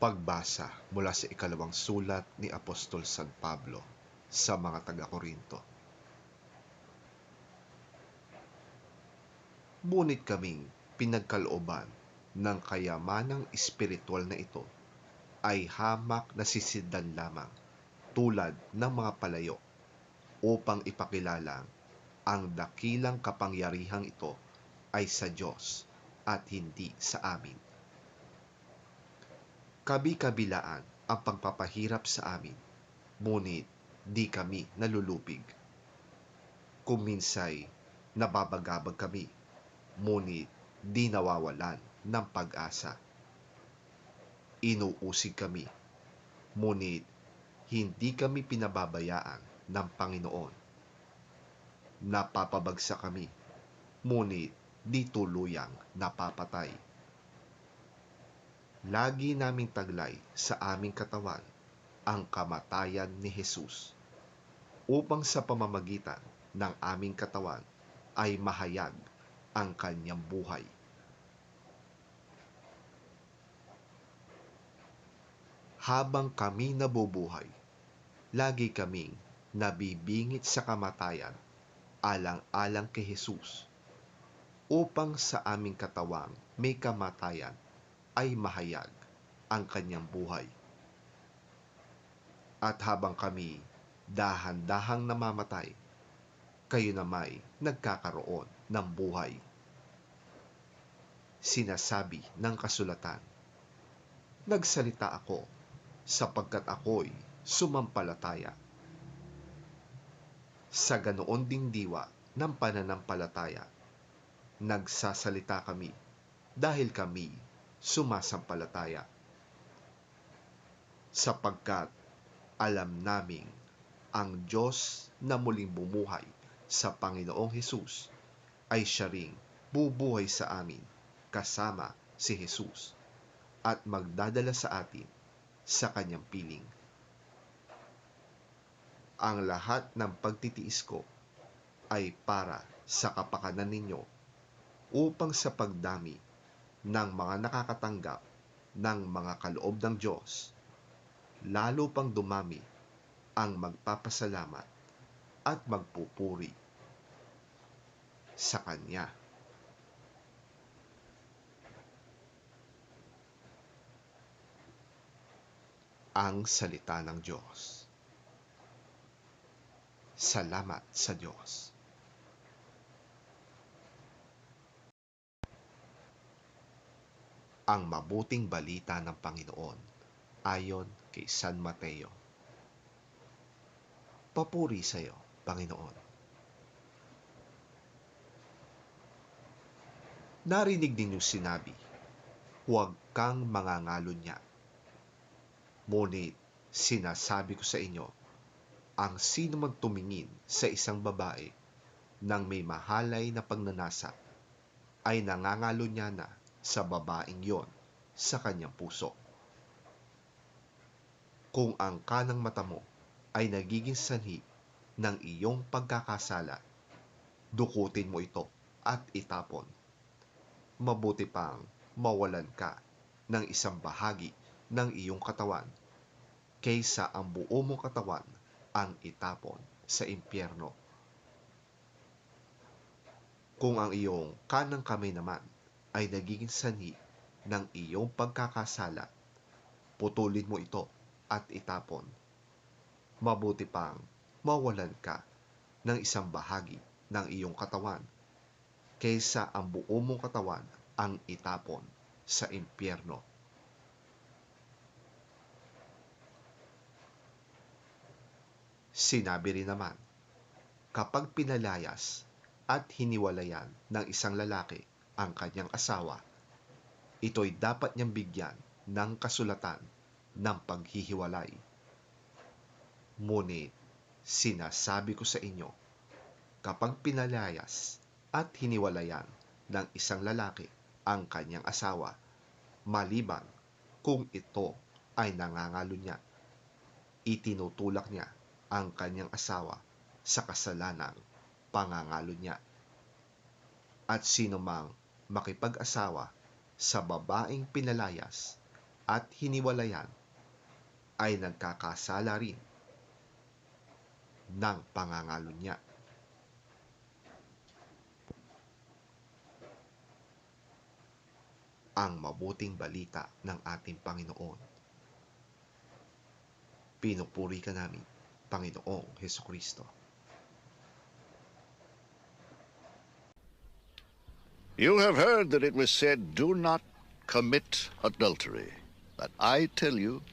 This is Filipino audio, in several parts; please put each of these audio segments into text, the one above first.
Pagbasa mula sa ikalawang sulat ni Apostol San Pablo sa mga taga-Korinto. Ngunit kaming pinagkalooban ng kayamanang espiritual na ito ay hamak na sisidlan lamang tulad ng mga palayo upang ipakilala ang dakilang kapangyarihang ito ay sa Diyos at hindi sa amin. Kabi-kabilaan ang pagpapahirap sa amin, ngunit di kami nalulupig. Kung minsay nababagabag kami, ngunit di nawawalan ng pag-asa. Inuusig kami, ngunit hindi kami pinababayaan ng Panginoon. Napapabagsak kami, ngunit di tuluyang napapatay. Lagi naming taglay sa aming katawan ang kamatayan ni Jesus, upang sa pamamagitan ng aming katawan ay mahayag ang kanyang buhay. Habang kami nabubuhay, lagi kaming nabibingit sa kamatayan alang-alang kay Jesus, upang sa aming katawang may kamatayan ay mahayag ang kanyang buhay. At habang kami dahan-dahang namamatay, kayo nama'y nagkakaroon ng buhay. Sinasabi ng kasulatan, nagsalita ako sapagkat ako'y sumampalataya. Sa ganoon ding diwa ng pananampalataya, nagsasalita kami dahil kami sumasampalataya. Sapagkat alam naming ang Diyos na muling bumuhay sa Panginoong Hesus ay siya ring bubuhay sa amin kasama si Jesus at magdadala sa atin sa kanyang piling. Ang lahat ng pagtitiis ko ay para sa kapakanan ninyo, upang sa pagdami ng mga nakakatanggap ng mga kaloob ng Diyos, lalo pang dumami ang magpapasalamat at magpupuri sa Kanya. Ang salita ng Diyos. Salamat sa Diyos. Ang mabuting balita ng Panginoon ayon kay San Mateo. Papuri sa iyo, Panginoon. Narinig ninyong sinabi, huwag kang mangangalunya. Ngunit sinasabi ko sa inyo, ang sino man tumingin sa isang babae nang may mahalay na pagnanasa ay nangangalunya na sa babaeng yon sa kanyang puso. Kung ang kanang mata mo ay nagiging sanhi ng iyong pagkakasala, dukutin mo ito at itapon. Mabuti pang mawalan ka ng isang bahagi ng iyong katawan kaysa ang buo mong katawan ang itapon sa impyerno. Kung ang iyong kanang kamay naman ay nagiging sanhi ng iyong pagkakasala, putulin mo ito at itapon. Mabuti pang mawalan ka ng isang bahagi ng iyong katawan kaysa ang buo mong katawan ang itapon sa impyerno. Sinabi rin naman, kapag pinalayas at hiniwalayan ng isang lalaki ang kanyang asawa, ito'y dapat niyang bigyan ng kasulatan ng paghihiwalay. Ngunit sinasabi ko sa inyo, kapag pinalayas at hiniwalayan ng isang lalaki ang kanyang asawa, maliban kung ito ay nangangalunya, itinutulak niya ang kanyang asawa sa kasalanang pangangalunya. At sino mang makipag-asawa sa babaeng pinalayas at hiniwalayan ay nagkakasala rin ng pangangalunya. Ang mabuting balita ng ating Panginoon. Pinupuri ka namin, Panginoong Hesukristo. You have heard that it was said, "Do not commit adultery." But I tell you,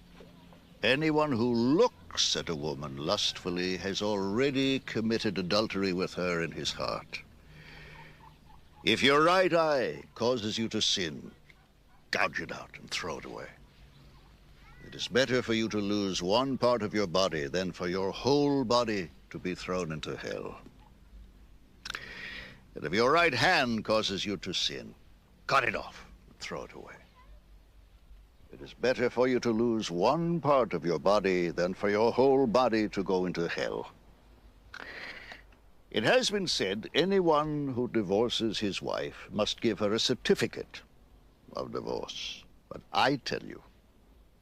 anyone who looks at a woman lustfully has already committed adultery with her in his heart. If your right eye causes you to sin, gouge it out and throw it away. It is better for you to lose one part of your body than for your whole body to be thrown into hell. And if your right hand causes you to sin, cut it off and throw it away. It is better for you to lose one part of your body than for your whole body to go into hell. It has been said, anyone who divorces his wife must give her a certificate of divorce. But I tell you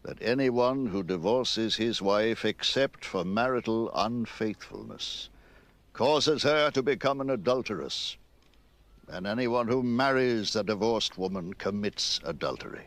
that anyone who divorces his wife except for marital unfaithfulness causes her to become an adulteress, and anyone who marries a divorced woman commits adultery.